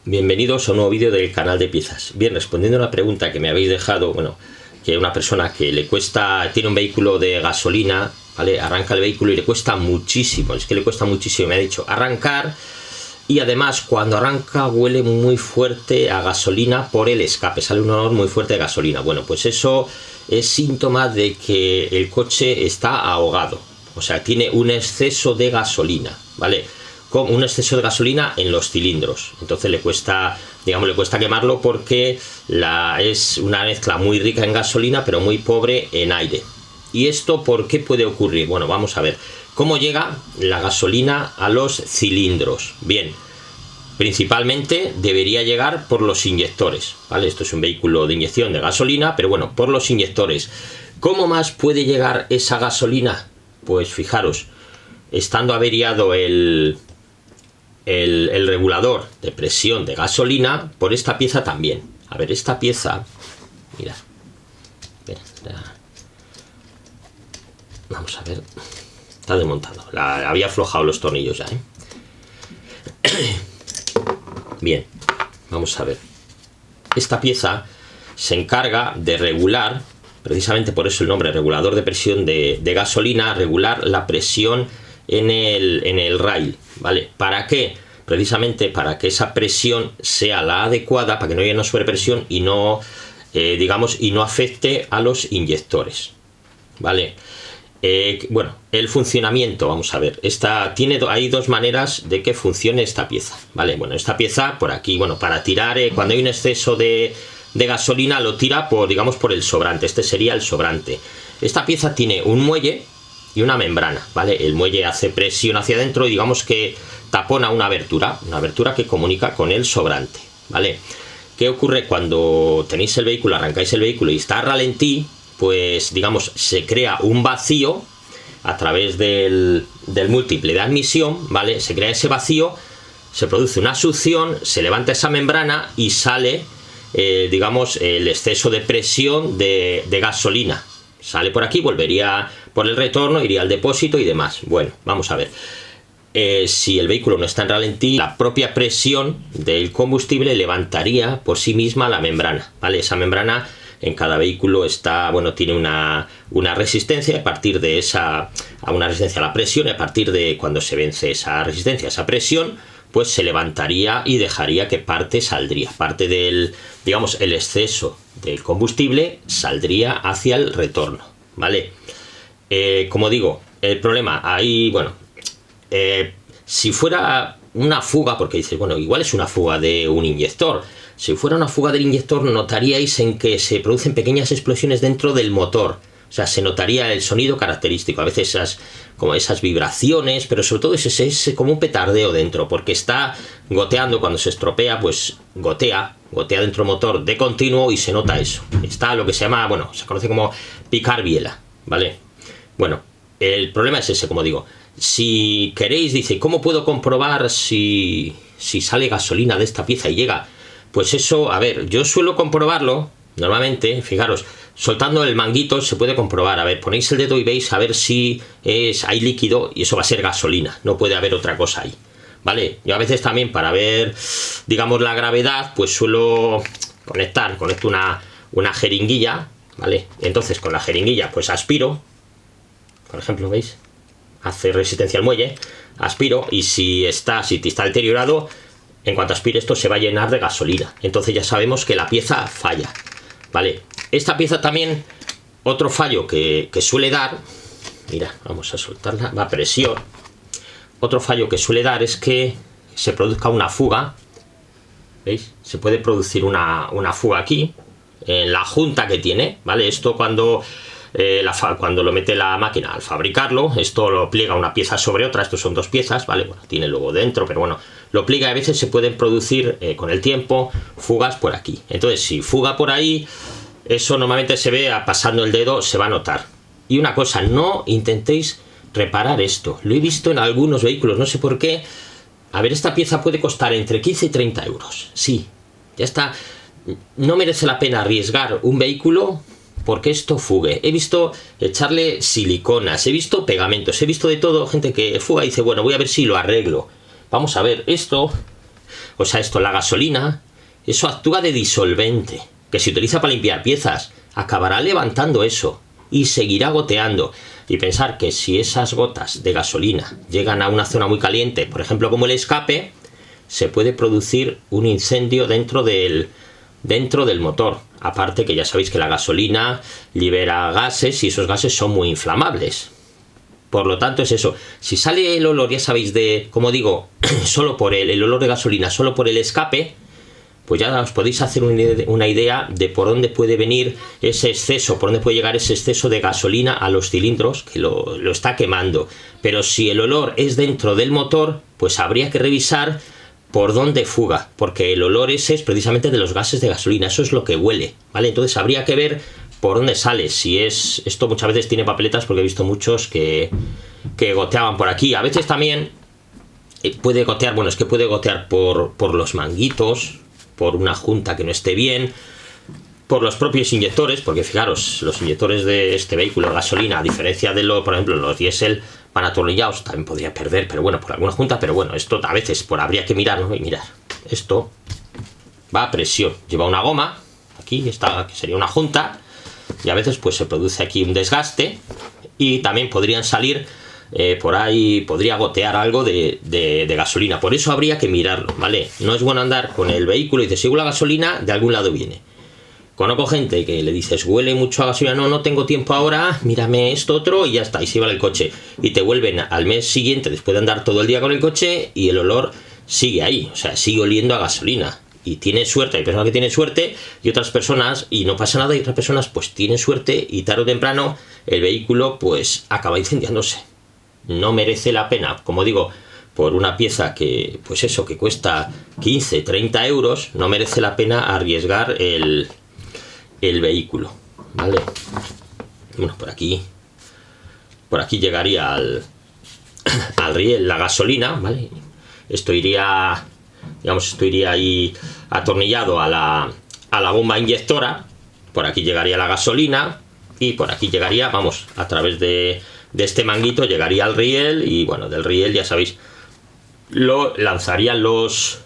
Bienvenidos a un nuevo vídeo del canal de piezas. Bien, respondiendo a una pregunta que me habéis dejado, bueno, que una persona que le cuesta, tiene un vehículo de gasolina, ¿vale? Arranca el vehículo y le cuesta muchísimo, es que le cuesta muchísimo, me ha dicho, arrancar, y además cuando arranca huele muy fuerte a gasolina por el escape, sale un olor muy fuerte de gasolina. Bueno, pues eso es síntoma de que el coche está ahogado, o sea, tiene un exceso de gasolina, ¿vale? Con un exceso de gasolina en los cilindros, entonces le cuesta, digamos, le cuesta quemarlo porque es una mezcla muy rica en gasolina pero muy pobre en aire. ¿Y esto por qué puede ocurrir? Bueno, vamos a ver cómo llega la gasolina a los cilindros. Bien, principalmente debería llegar por los inyectores, ¿vale? Esto es un vehículo de inyección de gasolina, pero bueno, por los inyectores. ¿Cómo más puede llegar esa gasolina? Pues fijaros, estando averiado el regulador de presión de gasolina, por esta pieza también. A ver, esta pieza, mira, vamos a ver, está desmontado, había aflojado los tornillos ya, Bien, vamos a ver, esta pieza se encarga de regular, precisamente por eso el nombre, regulador de presión de gasolina, regular la presión en el rail, ¿vale? ¿Para qué? Precisamente para que esa presión sea la adecuada, para que no haya una sobrepresión y no, digamos, y no afecte a los inyectores, ¿vale? Bueno, el funcionamiento, vamos a ver, hay dos maneras de que funcione esta pieza, ¿vale? Bueno, esta pieza por aquí, bueno, para tirar, cuando hay un exceso de gasolina lo tira por, digamos, por el sobrante, este sería el sobrante. Esta pieza tiene un muelle y una membrana, ¿vale? El muelle hace presión hacia adentro y digamos que tapona una abertura que comunica con el sobrante, ¿vale? ¿Qué ocurre cuando tenéis el vehículo, arrancáis el vehículo y está a ralentí? Pues digamos, se crea un vacío a través del múltiple de admisión, ¿vale? Se crea ese vacío, se produce una succión, se levanta esa membrana y sale, digamos, el exceso de presión de gasolina. Sale por aquí, volvería por el retorno, iría al depósito y demás. Bueno, vamos a ver. Si el vehículo no está en ralentí, la propia presión del combustible levantaría por sí misma la membrana, ¿vale? Esa membrana en cada vehículo está, bueno, tiene una resistencia, a partir de una resistencia a la presión, y a partir de cuando se vence esa resistencia, esa presión, pues se levantaría y dejaría que parte saldría. Parte del, digamos, el exceso del combustible saldría hacia el retorno, ¿vale? Como digo, el problema ahí, bueno, si fuera una fuga, porque dices, bueno, igual es una fuga de un inyector. Si fuera una fuga del inyector, notaríais en que se producen pequeñas explosiones dentro del motor. O sea, se notaría el sonido característico, a veces como esas vibraciones, pero sobre todo es como un petardeo dentro, porque está goteando. Cuando se estropea, pues gotea dentro del motor de continuo y se nota eso. Está lo que se llama, bueno, se conoce como picar biela, ¿vale? Bueno, el problema es ese, como digo. Si queréis, dice, ¿cómo puedo comprobar si sale gasolina de esta pieza y llega? Pues eso, a ver, yo suelo comprobarlo, normalmente, fijaros, soltando el manguito se puede comprobar. A ver, ponéis el dedo y veis a ver si hay líquido, y eso va a ser gasolina, no puede haber otra cosa ahí, ¿vale? Yo a veces también, para ver, digamos, la gravedad, pues suelo conecto una jeringuilla, ¿vale? Entonces con la jeringuilla pues aspiro, por ejemplo, ¿veis? Hace resistencia al muelle, aspiro, y si está deteriorado, en cuanto aspire esto se va a llenar de gasolina. Entonces ya sabemos que la pieza falla, ¿vale? Esta pieza también, otro fallo que suele dar, mira, vamos a soltarla, va a presión. Otro fallo que suele dar es que se produzca una fuga, ¿veis? Se puede producir una fuga aquí, en la junta que tiene, ¿vale? Esto cuando lo mete la máquina al fabricarlo, esto lo pliega una pieza sobre otra, estos son dos piezas, ¿vale? Bueno, tiene luego dentro, pero bueno, lo pliega, y a veces se pueden producir con el tiempo fugas por aquí. Entonces, si fuga por ahí, eso normalmente se ve, pasando el dedo se va a notar. Y una cosa, no intentéis reparar esto, lo he visto en algunos vehículos, no sé por qué. A ver, esta pieza puede costar entre 15 y 30 euros, sí, ya está. No merece la pena arriesgar un vehículo porque esto fugue. He visto echarle siliconas, he visto pegamentos, he visto de todo, gente que fuga y dice, bueno, voy a ver si lo arreglo. Vamos a ver, esto O sea, esto, la gasolina, eso actúa de disolvente, que se utiliza para limpiar piezas, acabará levantando eso y seguirá goteando. Y pensar que si esas gotas de gasolina llegan a una zona muy caliente, por ejemplo como el escape, se puede producir un incendio dentro del motor. Aparte que ya sabéis que la gasolina libera gases y esos gases son muy inflamables. Por lo tanto es eso. Si sale el olor, ya sabéis, como digo, solo por el olor de gasolina, solo por el escape, pues ya os podéis hacer una idea de por dónde puede venir ese exceso, por dónde puede llegar ese exceso de gasolina a los cilindros que lo está quemando. Pero si el olor es dentro del motor, pues habría que revisar por dónde fuga, porque el olor ese es precisamente de los gases de gasolina, eso es lo que huele, ¿vale? Entonces habría que ver por dónde sale. Si es esto, muchas veces tiene papeletas, porque he visto muchos que goteaban por aquí. A veces también puede gotear, bueno, es que puede gotear por los manguitos, por una junta que no esté bien, por los propios inyectores, porque fijaros, los inyectores de este vehículo de gasolina, a diferencia de por ejemplo, los diésel van atornillados, también podría perder, pero bueno, por alguna junta, pero bueno, esto a veces habría que mirar, ¿no? Y mirar, esto va a presión, lleva una goma, aquí está, que sería una junta, y a veces pues se produce aquí un desgaste, y también podrían salir por ahí, podría gotear algo de gasolina. Por eso habría que mirarlo, ¿vale? No es bueno andar con el vehículo y dices, según la gasolina de algún lado viene. Conozco gente que le dices, huele mucho a gasolina, no tengo tiempo ahora, mírame esto otro, y ya está, y se lleva el coche. Y te vuelven al mes siguiente, después de andar todo el día con el coche, y el olor sigue ahí, o sea, sigue oliendo a gasolina. Y tiene suerte, hay personas que tienen suerte, y otras personas, y no pasa nada, y otras personas pues tienen suerte, y tarde o temprano el vehículo pues acaba incendiándose. No merece la pena, como digo, por una pieza que, pues eso, que cuesta 15, 30 euros, no merece la pena arriesgar el vehículo, ¿vale? Bueno, por aquí llegaría al riel la gasolina, ¿vale? Esto iría, digamos, ahí atornillado a la bomba inyectora, por aquí llegaría la gasolina y por aquí llegaría, vamos, a través de este manguito llegaría al riel y bueno, del riel ya sabéis, lo lanzarían los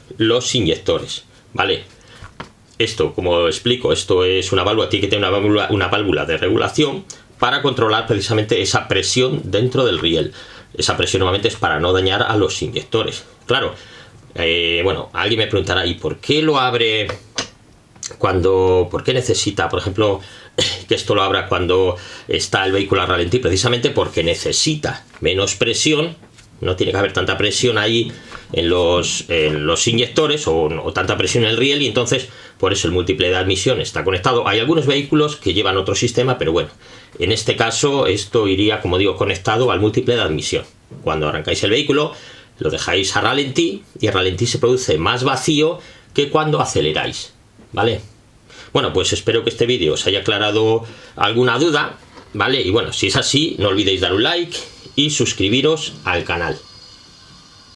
inyectores, ¿vale? Esto, como explico, esto es una válvula, tiene que tener una válvula de regulación para controlar precisamente esa presión dentro del riel. Esa presión normalmente es para no dañar a los inyectores. Claro, bueno, alguien me preguntará, ¿y por qué lo abre por qué necesita, por ejemplo, que esto lo abra cuando está el vehículo a ralentí? Precisamente porque necesita menos presión, no tiene que haber tanta presión ahí en los inyectores o tanta presión en el riel, y entonces por eso el múltiple de admisión está conectado. Hay algunos vehículos que llevan otro sistema, pero bueno, en este caso esto iría, como digo, conectado al múltiple de admisión. Cuando arrancáis el vehículo lo dejáis a ralentí y a ralentí se produce más vacío que cuando aceleráis, ¿vale? Bueno, pues espero que este vídeo os haya aclarado alguna duda, ¿vale? Y bueno, si es así, no olvidéis dar un like y suscribiros al canal.